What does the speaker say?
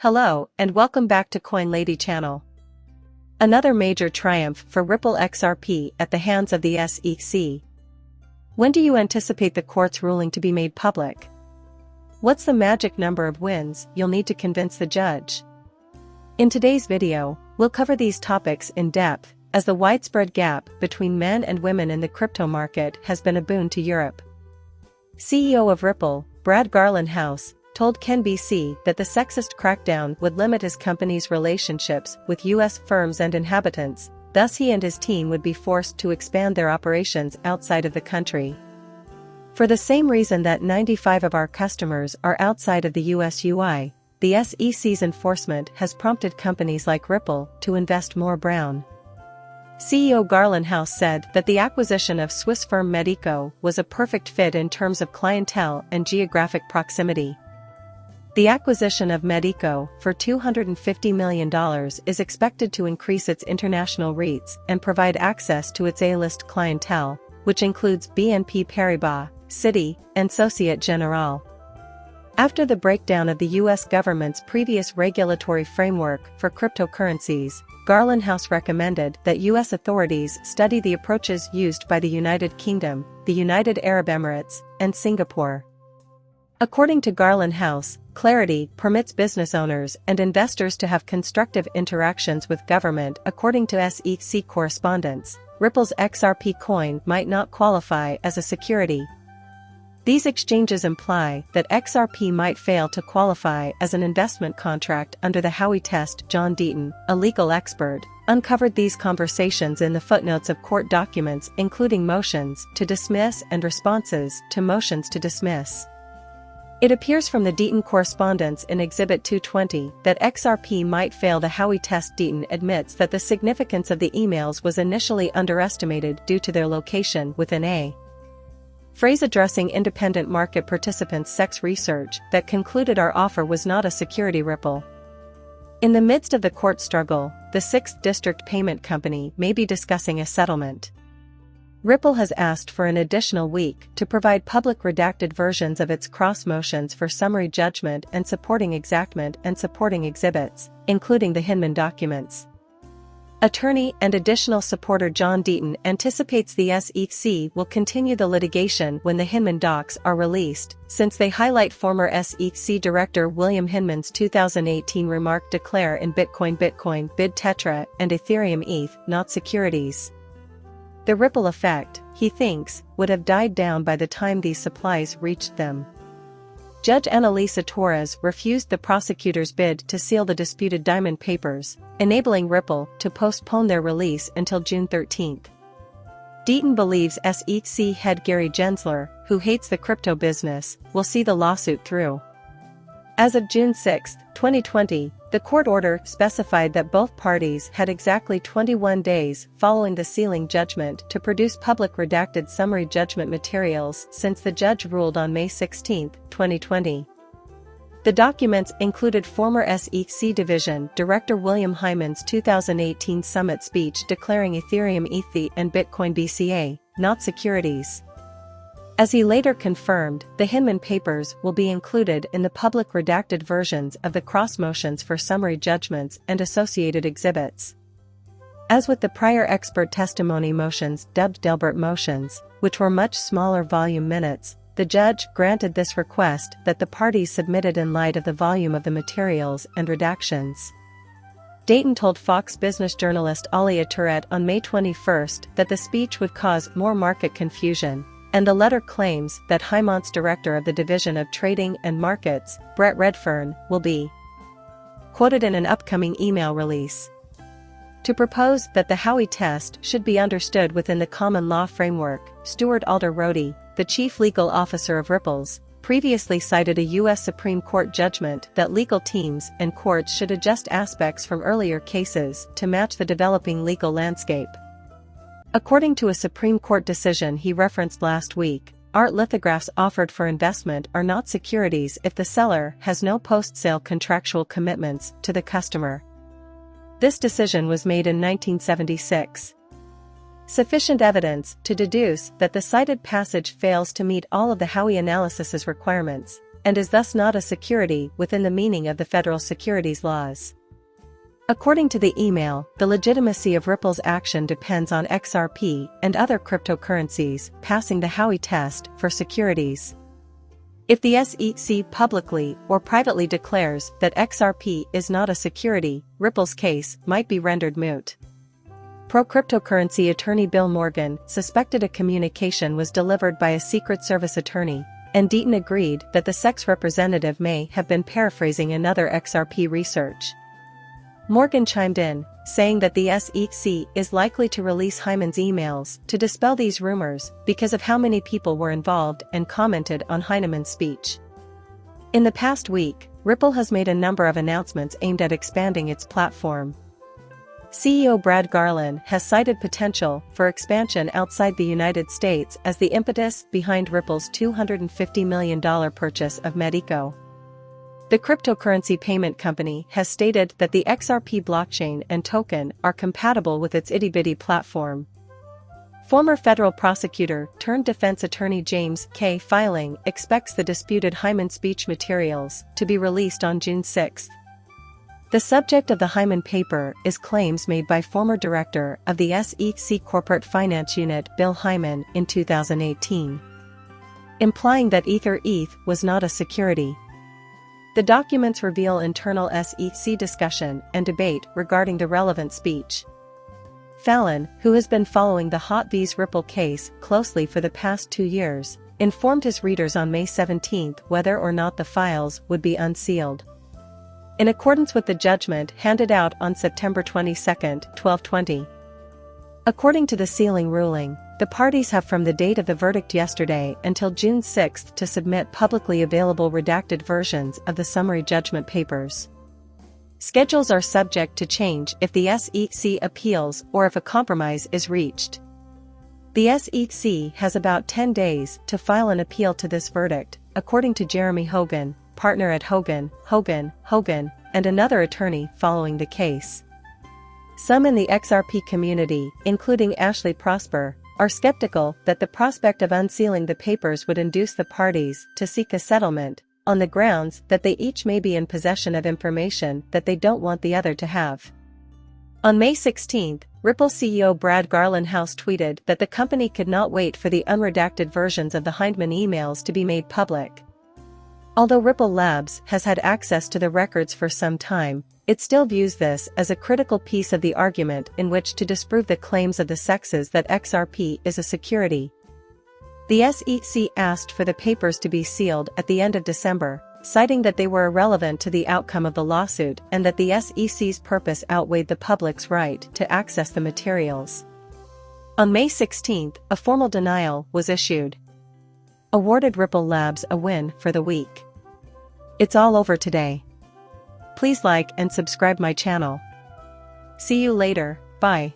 Hello, and welcome back to Coin Lady channel. Another major triumph for Ripple XRP at the hands of the SEC. When do you anticipate the court's ruling to be made public? What's the magic number of wins you'll need to convince the judge? In today's video, we'll cover these topics in depth, as the widespread gap between men and women in the crypto market has been a boon to Europe. CEO of Ripple, Brad Garlinghouse, told CNBC that the sexist crackdown would limit his company's relationships with U.S. firms and inhabitants, thus he and his team would be forced to expand their operations outside of the country. For the same reason that 95% of our customers are outside of the U.S. UI, the SEC's enforcement has prompted companies like Ripple to invest more. CEO Garlinghouse said that the acquisition of Swiss firm Medico was a perfect fit in terms of clientele and geographic proximity. The acquisition of Medico for $250 million is expected to increase its international reach and provide access to its A-list clientele, which includes BNP Paribas, Citi, and Societe Generale. After the breakdown of the U.S. government's previous regulatory framework for cryptocurrencies, Garlinghouse recommended that U.S. authorities study the approaches used by the United Kingdom, the United Arab Emirates, and Singapore. According to Garlinghouse, clarity permits business owners and investors to have constructive interactions with government. According to SEC correspondence, Ripple's XRP coin might not qualify as a security. These exchanges imply that XRP might fail to qualify as an investment contract under the Howey test. John Deaton, a legal expert, uncovered these conversations in the footnotes of court documents, including motions to dismiss and responses to motions to dismiss. It appears from the Deaton correspondence in Exhibit 220 that XRP might fail the Howey test. Deaton admits that the significance of the emails was initially underestimated due to their location within a phrase addressing independent market participants' sex research that concluded our offer was not a security. Ripple. In the midst of the court struggle, the 6th District Payment Company may be discussing a settlement. Ripple has asked for an additional week to provide public redacted versions of its cross motions for summary judgment and supporting exactment and supporting exhibits, including the Hinman documents. Attorney and additional supporter John Deaton anticipates the SEC will continue the litigation when the Hinman docs are released, since they highlight former SEC Director William Hinman's 2018 remark declare in Bitcoin bid Tetra and Ethereum ETH not securities. The ripple effect, he thinks, would have died down by the time these supplies reached them. Judge Annalisa Torres refused the prosecutor's bid to seal the disputed diamond papers, enabling Ripple to postpone their release until June 13. Deaton believes SEC head Gary Gensler, who hates the crypto business, will see the lawsuit through. As of June 6, 2020, the court order specified that both parties had exactly 21 days following the sealing judgment to produce public redacted summary judgment materials since the judge ruled on May 16, 2020. The documents included former SEC Division Director William Hyman's 2018 summit speech declaring Ethereum ETH and Bitcoin BCA not securities. As he later confirmed, the Hinman papers will be included in the public redacted versions of the cross motions for summary judgments and associated exhibits. As with the prior expert testimony motions dubbed Delbert motions, which were much smaller volume minutes, the judge granted this request that the parties submitted in light of the volume of the materials and redactions. Deaton told Fox Business journalist Alia Tourette on May 21 that the speech would cause more market confusion, and the letter claims that Hyman's director of the Division of Trading and Markets, Brett Redfern, will be quoted in an upcoming email release. To propose that the Howey test should be understood within the common law framework, Stuart Alder-Rohde, the chief legal officer of Ripple's, previously cited a U.S. Supreme Court judgment that legal teams and courts should adjust aspects from earlier cases to match the developing legal landscape. According to a Supreme Court decision he referenced last week, art lithographs offered for investment are not securities if the seller has no post-sale contractual commitments to the customer. This decision was made in 1976. Sufficient evidence to deduce that the cited passage fails to meet all of the Howey analysis's requirements, and is thus not a security within the meaning of the federal securities laws. According to the email, the legitimacy of Ripple's action depends on XRP and other cryptocurrencies passing the Howey test for securities. If the SEC publicly or privately declares that XRP is not a security, Ripple's case might be rendered moot. Pro-cryptocurrency attorney Bill Morgan suspected a communication was delivered by a Secret Service attorney, and Deaton agreed that the SEC's representative may have been paraphrasing another XRP research. Morgan chimed in, saying that the SEC is likely to release Hyman's emails to dispel these rumors because of how many people were involved and commented on Hyman's speech. In the past week, Ripple has made a number of announcements aimed at expanding its platform. CEO Brad Garlin has cited potential for expansion outside the United States as the impetus behind Ripple's $250 million purchase of Medico. The cryptocurrency payment company has stated that the XRP blockchain and token are compatible with its itty-bitty platform. Former federal prosecutor turned defense attorney James K. Filing expects the disputed Hyman speech materials to be released on June 6. The subject of the Hyman paper is claims made by former director of the SEC Corporate Finance Unit Bill Hyman in 2018, implying that ETH was not a security. The documents reveal internal SEC discussion and debate regarding the relevant speech. Fallon, who has been following the Hot V's Ripple case closely for the past 2 years, informed his readers on May 17 whether or not the files would be unsealed. In accordance with the judgment handed out on September 22, 1220. According to the sealing ruling, the parties have from the date of the verdict yesterday until June 6 to submit publicly available redacted versions of the summary judgment papers. Schedules are subject to change if the SEC appeals or if a compromise is reached. The SEC has about 10 days to file an appeal to this verdict, according to Jeremy Hogan, partner at Hogan, and another attorney following the case. Some in the XRP community, including Ashley Prosper, are skeptical that the prospect of unsealing the papers would induce the parties to seek a settlement, on the grounds that they each may be in possession of information that they don't want the other to have. On May 16, Ripple CEO Brad Garlin-House tweeted that the company could not wait for the unredacted versions of the Hyman emails to be made public. Although Ripple Labs has had access to the records for some time, it still views this as a critical piece of the argument in which to disprove the claims of the SECs that XRP is a security. The SEC asked for the papers to be sealed at the end of December, citing that they were irrelevant to the outcome of the lawsuit and that the SEC's purpose outweighed the public's right to access the materials. On May 16, a formal denial was issued, awarded Ripple Labs a win for the week. It's all over today. Please like and subscribe my channel. See you later, bye.